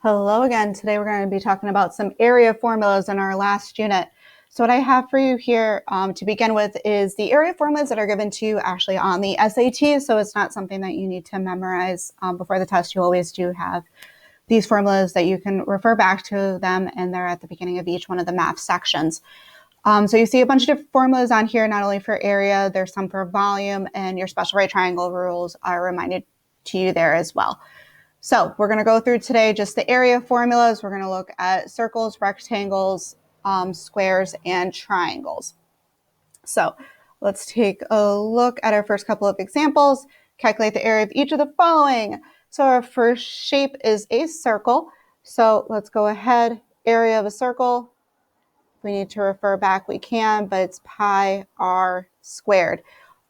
Hello again. Today we're going to be talking about some area formulas in our last unit. So what I have for you here to begin with is the area formulas that are given to you actually on the SAT. So it's not something that you need to memorize before the test. You always do have these formulas that you can refer back to them, and they're at the beginning of each one of the math sections. So you see a bunch of different formulas on here, not only for area, there's some for volume, and your special right triangle rules are reminded to you there as well. So we're going to go through today just the area formulas. We're going to look at circles, rectangles, squares, and triangles. So let's take a look at our first couple of examples. Calculate the area of each of the following. So our first shape is a circle. So let's go ahead. Area of a circle. If we need to refer back, we can, but it's pi r squared.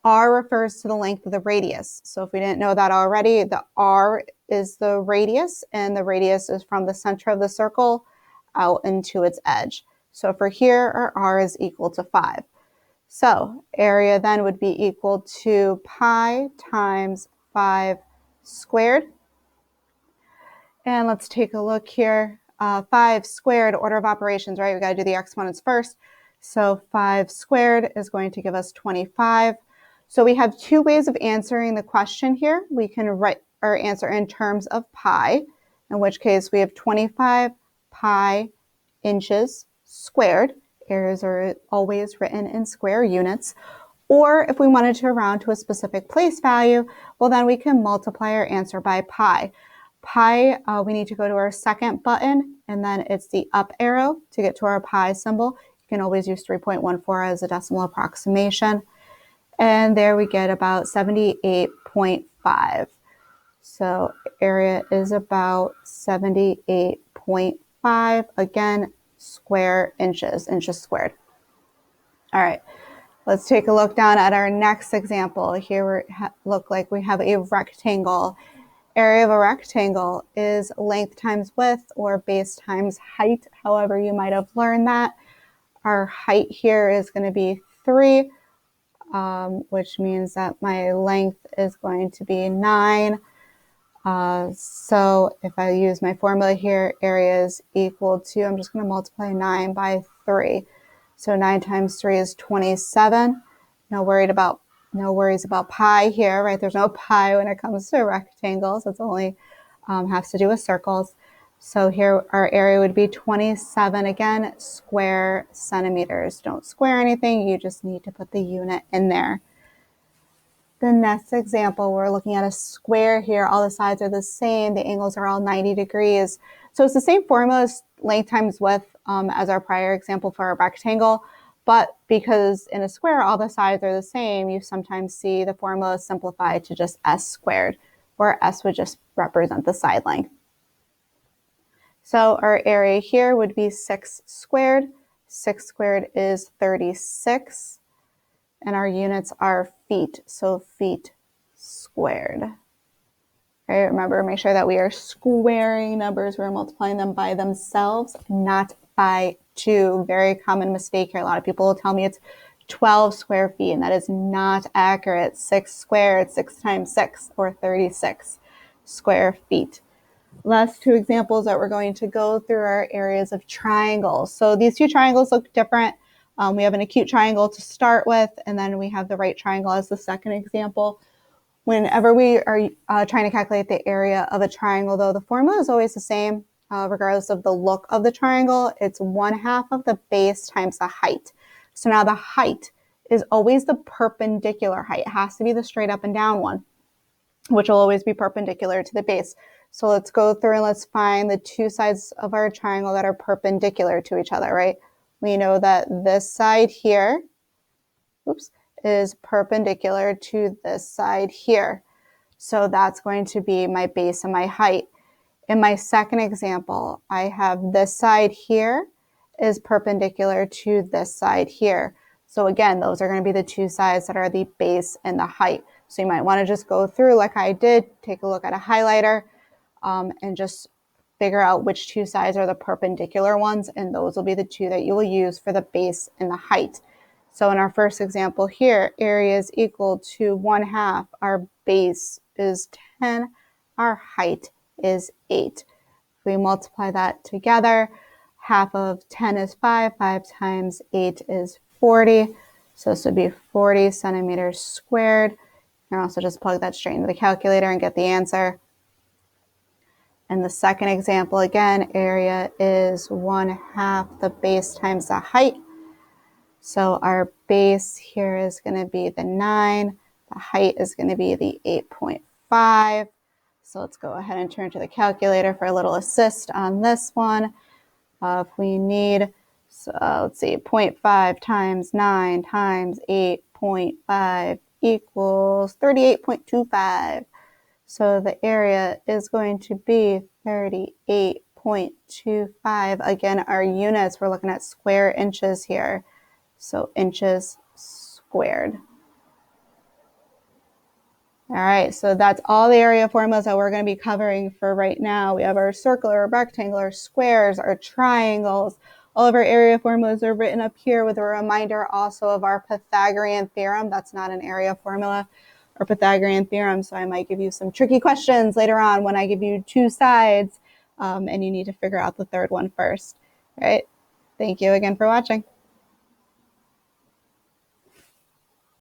R refers to the length of the radius. So if we didn't know that already, the R is the radius, and the radius is from the center of the circle out into its edge. So for here, our R is equal to 5. So area then would be equal to pi times 5 squared. And let's take a look here. 5 squared, order of operations, right? We got to do the exponents first. So 5 squared is going to give us 25. So we have two ways of answering the question here. We can write our answer in terms of pi, in which case we have 25 pi inches squared. Areas are always written in square units. Or if we wanted to round to a specific place value, well, then we can multiply our answer by pi. Pi, we need to go to our second button, and then it's the up arrow to get to our pi symbol. You can always use 3.14 as a decimal approximation. And there we get about 78.5. So area is about 78.5, again, square inches squared. All right, let's take a look down at our next example. Here we look like we have a rectangle. Area of a rectangle is length times width, or base times height, however you might have learned that. Our height here is going to be 3, which means that my length is going to be 9. So if I use my formula here, area is equal to, I'm just going to multiply 9 by 3. So 9 times 3 is 27. No worries about pi here, right? There's no pi when it comes to rectangles. It's only has to do with circles. So here our area would be 27, again, square centimeters. Don't square anything. You just need to put the unit in there. The next example, we're looking at a square here. All the sides are the same. The angles are all 90 degrees. So it's the same formula as length times width as our prior example for a rectangle. But because in a square, all the sides are the same, you sometimes see the formula simplified to just s squared, where s would just represent the side length. So our area here would be 6 squared. 6 squared is 36. And our units are feet, so feet squared. Okay, remember, make sure that we are squaring numbers. We're multiplying them by themselves, not by 2. Very common mistake here. A lot of people will tell me it's 12 square feet, and that is not accurate. 6 squared, 6 times 6, or 36 square feet. Last two examples that we're going to go through are areas of triangles. So these two triangles look different. We have an acute triangle to start with, and then we have the right triangle as the second example. Whenever we are trying to calculate the area of a triangle, though, the formula is always the same, regardless of the look of the triangle. It's 1/2 of the base times the height. So now the height is always the perpendicular height. It has to be the straight up and down one, which will always be perpendicular to the base. So let's go through and let's find the two sides of our triangle that are perpendicular to each other, right? We know that this side here, is perpendicular to this side here. So that's going to be my base and my height. In my second example, I have this side here is perpendicular to this side here. So again, those are going to be the two sides that are the base and the height. So you might want to just go through like I did, take a look at a highlighter, and just figure out which two sides are the perpendicular ones, and those will be the two that you will use for the base and the height. So in our first example here, area is equal to 1/2. Our base is 10. Our height is 8. we multiply that together, half of 10 is 5, 5 times 8 is 40. So this would be 40 centimeters squared. You can also just plug that straight into the calculator and get the answer. And the second example, again, area is 1/2 the base times the height. So our base here is going to be the 9. The height is going to be the 8.5. So let's go ahead and turn to the calculator for a little assist on this one. If we need, let's see, 0.5 times 9 times 8.5 equals 38.25. So the area is going to be 38.25. Again, our units, we're looking at square inches here. So inches squared. All right, so that's all the area formulas that we're going to be covering for right now. We have our circular, rectangular, squares, our triangles. All of our area formulas are written up here with a reminder also of our Pythagorean theorem. That's not an area formula or Pythagorean theorem, so I might give you some tricky questions later on when I give you two sides and you need to figure out the third one first. All right, thank you again for watching.